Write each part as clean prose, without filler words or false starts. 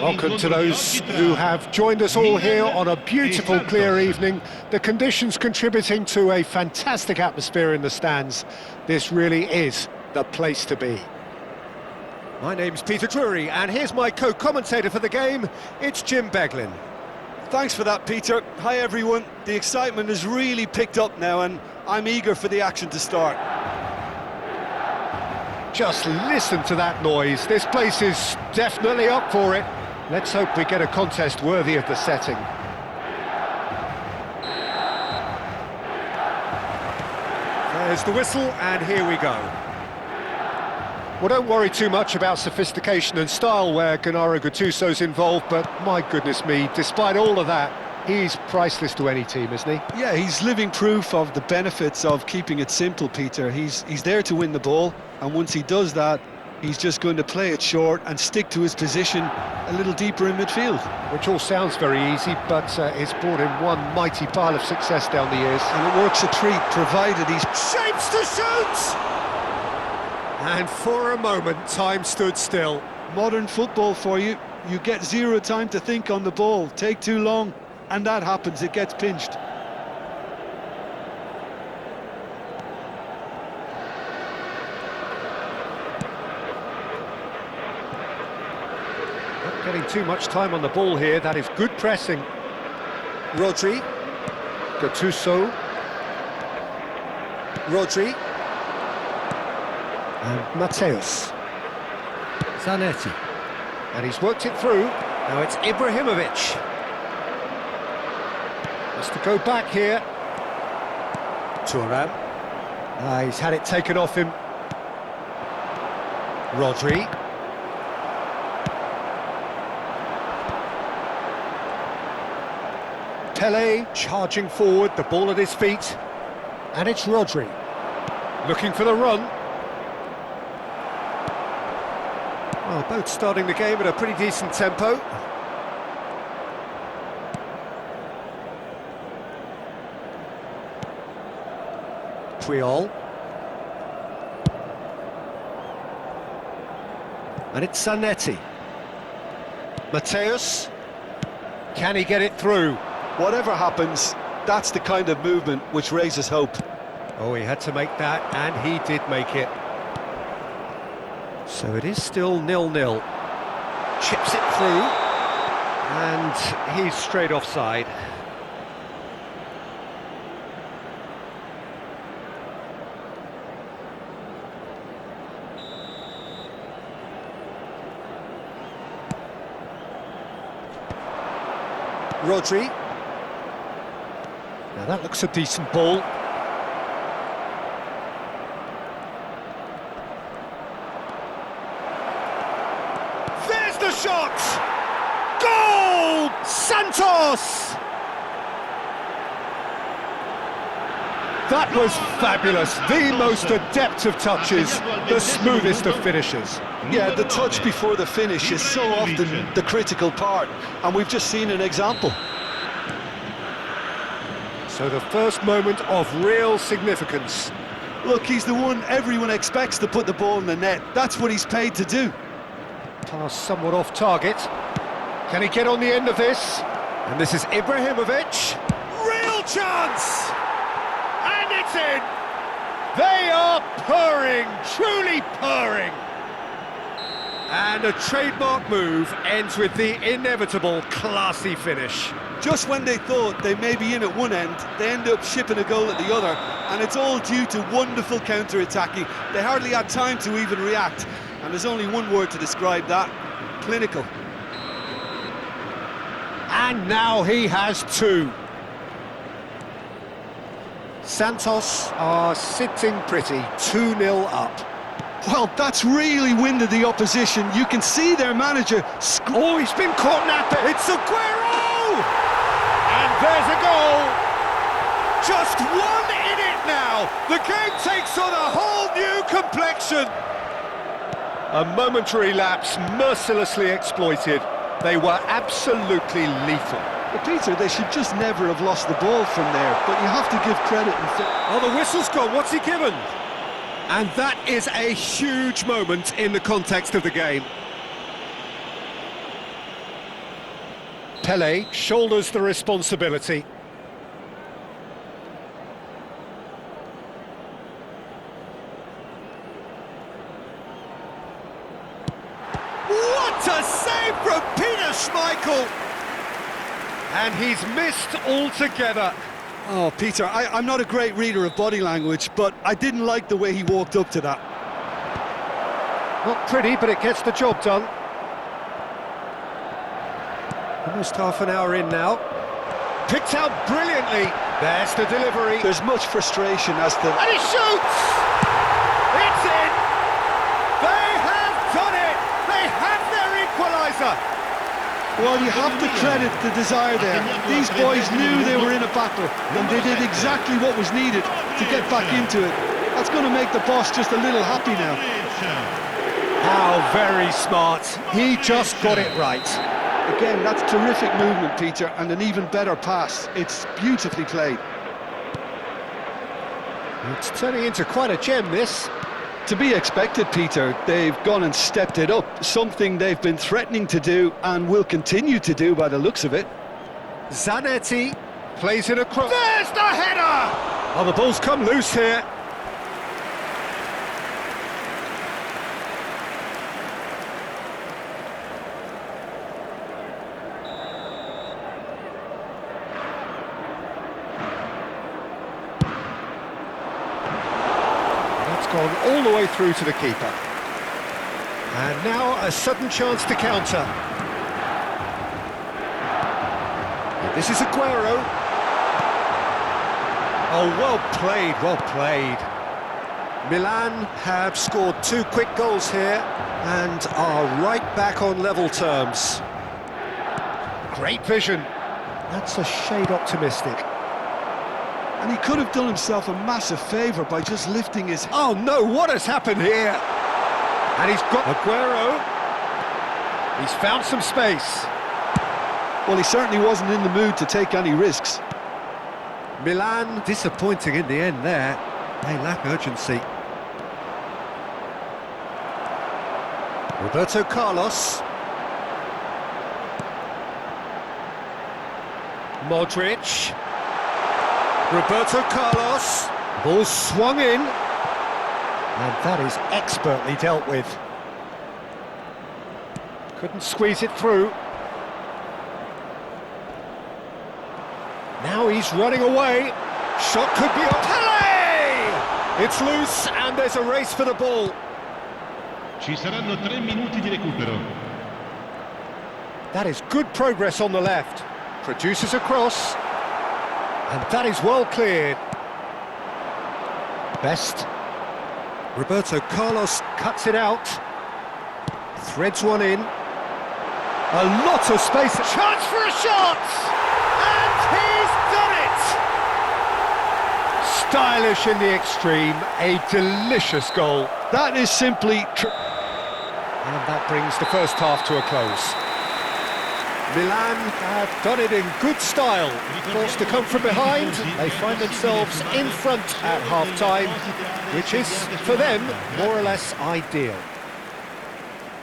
Welcome to those who have joined us all here on a beautiful, clear evening. The conditions contributing to a fantastic atmosphere in the stands. This really is the place to be. My name's Peter Drury, and here's my co-commentator for the game. It's Jim Beglin. Thanks for that, Peter. Hi, everyone. The excitement has really picked up now, and I'm eager for the action to start. Just listen to that noise. This place is definitely up for it. Let's hope we get a contest worthy of the setting. There's the whistle, and here we go. Well, don't worry too much about sophistication and style where Gennaro Gattuso's involved, but my goodness me, despite all of that, he's priceless to any team, isn't he? Yeah, he's living proof of the benefits of keeping it simple, Peter. He's there to win the ball, and once he does that, he's just going to play it short and stick to his position a little deeper in midfield. Which all sounds very easy, but it's brought him one mighty pile of success down the years. And it works a treat, provided he's... Shapes to shoot! And for a moment, time stood still. Modern football for you. You get zero time to think on the ball. Take too long, and that happens, it gets pinched. Not getting too much time on the ball here, that is good pressing. Rodri. Gattuso. Rodri. And Mateus. Zanetti. And he's worked it through. Now it's Ibrahimovic. Has to go back here. Thuram. He's had it taken off him. Rodri. Pele charging forward, the ball at his feet. And it's Rodri. Looking for the run. Well, both starting the game at a pretty decent tempo. Puyol. And it's Zanetti. Mateus. Can he get it through? Whatever happens, that's the kind of movement which raises hope. Oh, he had to make that, and he did make it. So it is still 0-0. Chips it through. And he's straight offside. Rodri. Now that looks a decent ball. There's the shot! Goal! Santos! That was fabulous. The most adept of touches, the smoothest of finishes. Yeah, the touch before the finish is so often the critical part, and we've just seen an example. So the first moment of real significance. Look, he's the one everyone expects to put the ball in the net. That's what he's paid to do. Pass somewhat off target. Can he get on the end of this? And this is Ibrahimovic. Real chance! And it's in! They are purring, truly purring. And a trademark move ends with the inevitable classy finish. Just when they thought they may be in at one end, they end up shipping a goal at the other, and it's all due to wonderful counter-attacking. They hardly had time to even react, and there's only one word to describe that: clinical. And now he has two. Santos are sitting pretty, 2-0 up. Well, that's really winded the opposition. You can see their manager... Oh, he's been caught napping. It's Aguero! And there's a goal. Just one in it now. The game takes on a whole new complexion. A momentary lapse mercilessly exploited. They were absolutely lethal. But Peter, they should just never have lost the ball from there, but you have to give credit and... Oh, the whistle's gone. What's he given? And that is a huge moment in the context of the game. Pele shoulders the responsibility. What a save from Peter Schmeichel! And he's missed altogether. Oh, Peter, I'm not a great reader of body language, but I didn't like the way he walked up to that. Not pretty, but it gets the job done. Almost half an hour in now. Picked out brilliantly. There's the delivery. There's much frustration as to... And he shoots! It's in! They have done it! They have their equaliser! Well, you have to credit the desire there. These boys knew they were in a battle, and they did exactly what was needed to get back into it. That's going to make the boss just a little happy now. How very smart. He just got it right. Again, that's terrific movement, Peter, and an even better pass. It's beautifully played. It's turning into quite a gem, this. To be expected, Peter. They've gone and stepped it up, something they've been threatening to do and will continue to do by the looks of it. Zanetti plays it across. There's the header! Oh, the ball's come loose here. Gone all the way through to the keeper. And now a sudden chance to counter. And this is Aguero. Oh, well played, well played. Milan have scored 2 quick goals here and are right back on level terms. Great vision. That's a shade optimistic. And he could have done himself a massive favour by just lifting his... Oh no, what has happened here? And he's got Aguero. He's found some space. Well, he certainly wasn't in the mood to take any risks. Milan disappointing in the end there. They lack urgency. Roberto Carlos. Modric. Roberto Carlos, ball swung in, and that is expertly dealt with. Couldn't squeeze it through. Now he's running away. Shot could be on. Pele! It's loose, and there's a race for the ball. Ci saranno 3 minuti di recupero. That is good progress on the left. Produces a cross. And that is well cleared. Best. Roberto Carlos cuts it out. Threads one in. A lot of space. Chance for a shot! And he's done it! Stylish in the extreme. A delicious goal. That is simply... And that brings the first half to a close. Milan have done it in good style. Forced to come from behind, they find themselves in front at half-time, which is, for them, more or less ideal.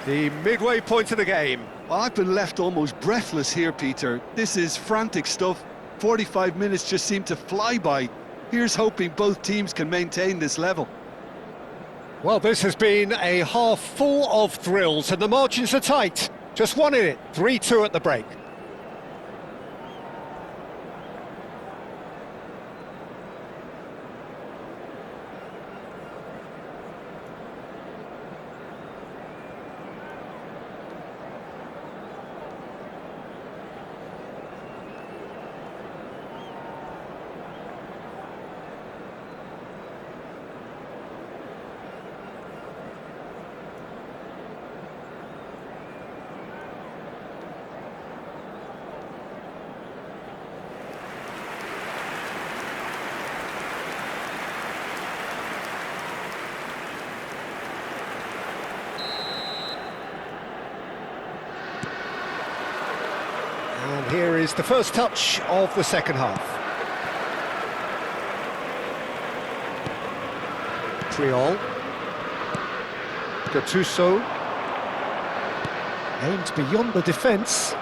The midway point of the game. Well, I've been left almost breathless here, Peter. This is frantic stuff. 45 minutes just seem to fly by. Here's hoping both teams can maintain this level. Well, this has been a half full of thrills, and the margins are tight. Just one in it, 3-2 at the break. And here is the first touch of the second half. Triol. Gattuso. Aimed beyond the defence.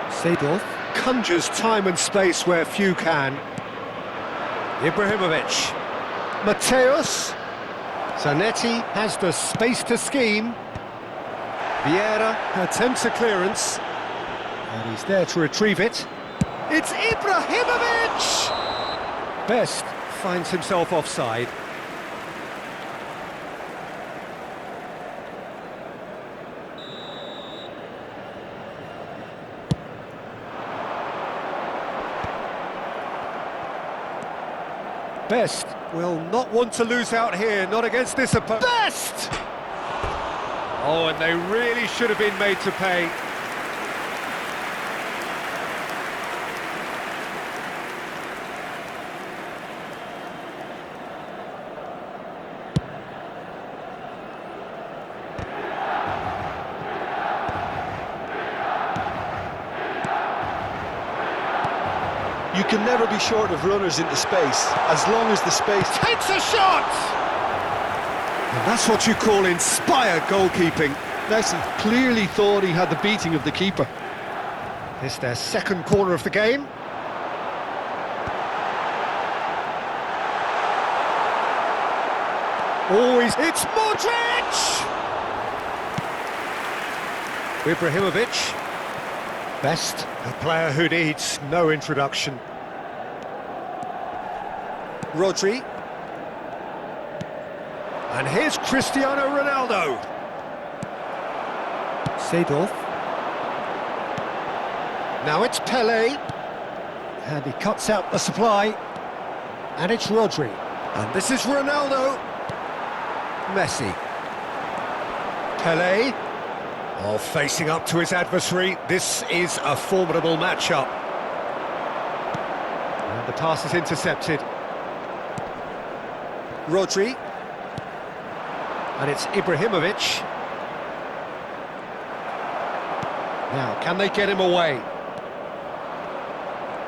Seedorf conjures time and space where few can. Ibrahimovic. Mateus. Zanetti has the space to scheme. Vieira attempts a clearance. And he's there to retrieve it. It's Ibrahimovic! Best finds himself offside. Best will not want to lose out here, not against this opponent. Best! Oh, and they really should have been made to pay. You can never be short of runners into space, as long as the space... Takes a shot! And that's what you call inspired goalkeeping. Messi clearly thought he had the beating of the keeper. It's their second corner of the game. Always, it's Modric! Ibrahimovic. Best, a player who needs no introduction. Rodri. And here's Cristiano Ronaldo. Seedorf. Now it's Pelé. And he cuts out the supply. And it's Rodri. And this is Ronaldo. Messi. Pelé. Oh, facing up to his adversary. This is a formidable matchup. And the pass is intercepted. Rodri. And it's Ibrahimovic. Now, can they get him away?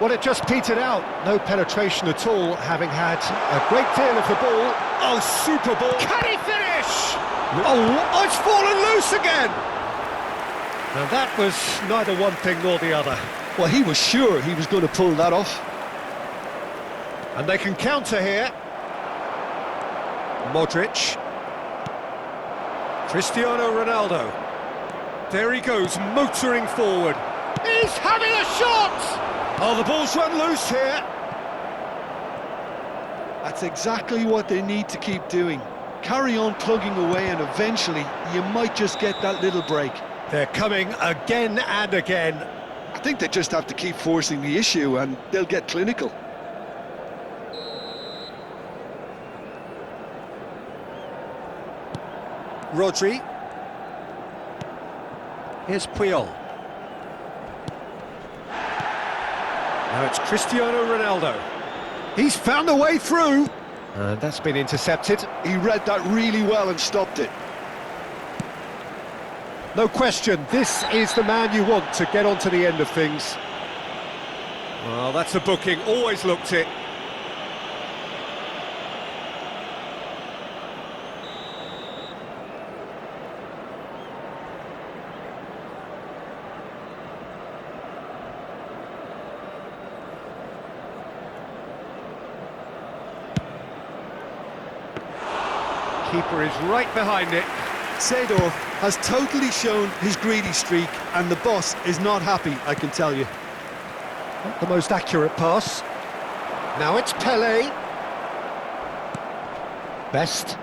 Well, it just petered out. No penetration at all, having had a great deal of the ball. Oh, super ball. Can he finish? Oh, it's fallen loose again. And that was neither one thing nor the other. Well, he was sure he was going to pull that off. And they can counter here. Modric. Cristiano Ronaldo. There he goes, motoring forward. He's having a shot! Oh, the ball's run loose here. That's exactly what they need to keep doing. Carry on plugging away and eventually you might just get that little break. They're coming again and again. I think they just have to keep forcing the issue and they'll get clinical. Rodri. Here's Puyol. Now it's Cristiano Ronaldo. He's found a way through. And that's been intercepted. He read that really well and stopped it. No question, this is the man you want to get on to the end of things. Well, that's a booking, always looked it. Keeper is right behind it. Seedorf has totally shown his greedy streak and the boss is not happy, I can tell you. Not the most accurate pass. Now it's Pelé. Best.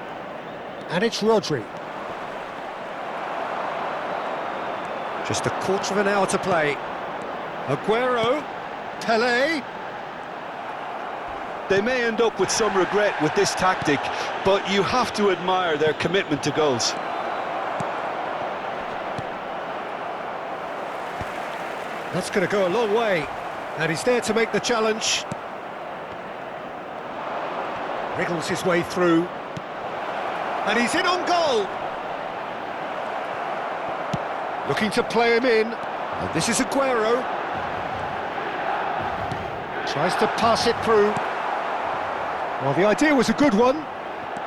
And it's Rodri. Just a quarter of an hour to play. Aguero. Pelé. They may end up with some regret with this tactic, but you have to admire their commitment to goals. That's going to go a long way. And he's there to make the challenge. Wriggles his way through. And he's in on goal. Looking to play him in. And this is Aguero. Tries to pass it through. Well, the idea was a good one.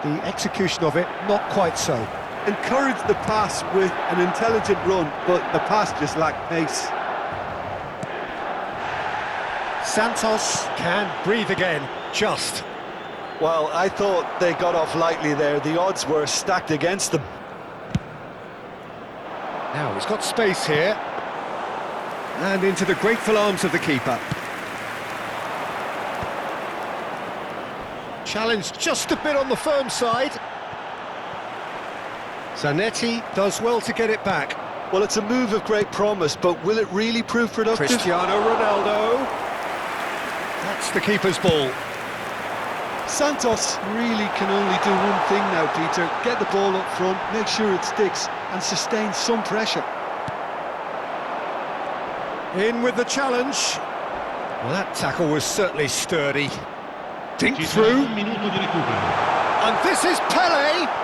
The execution of it, not quite so. Encouraged the pass with an intelligent run, but the pass just lacked pace. Santos can breathe again, just. Well, I thought they got off lightly there. The odds were stacked against them. Now he's got space here. And into the grateful arms of the keeper. Challenged just a bit on the firm side. Zanetti does well to get it back. Well, it's a move of great promise, but will it really prove productive? Cristiano Ronaldo. That's the keeper's ball. Santos really can only do one thing now, Peter. Get the ball up front, make sure it sticks, and sustain some pressure. In with the challenge. Well, that tackle was certainly sturdy. Dink Ci sarà through. un minuto di recupero. And this is Pele.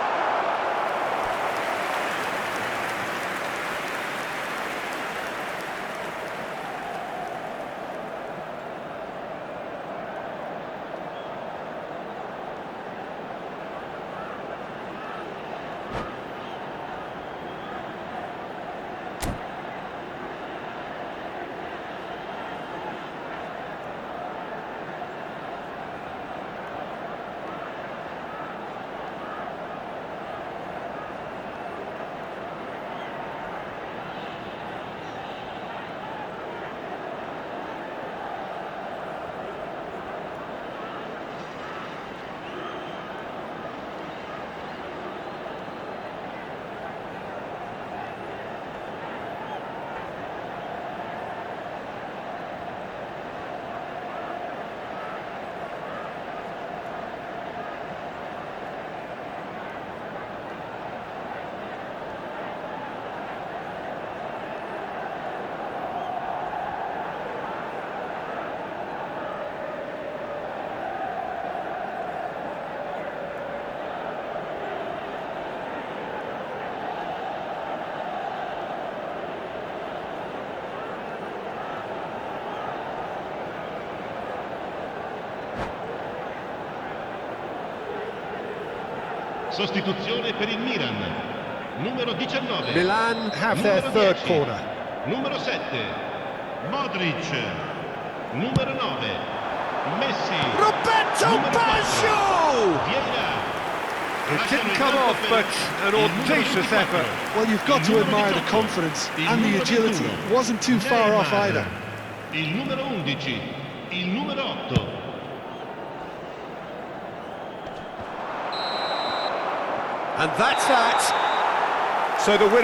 Sostituzione per il Milan. Numero 19. Milan have their third 10. corner. Numero 7. Modric. Numero 9. Messi. Roberto Numero 4. Baggio! Vieira. It didn't come off, but an audacious effort. Well, you've got to admire the confidence and the agility. It wasn't too far off either. Il numero 11. Il numero 8. And that's that. So the winner.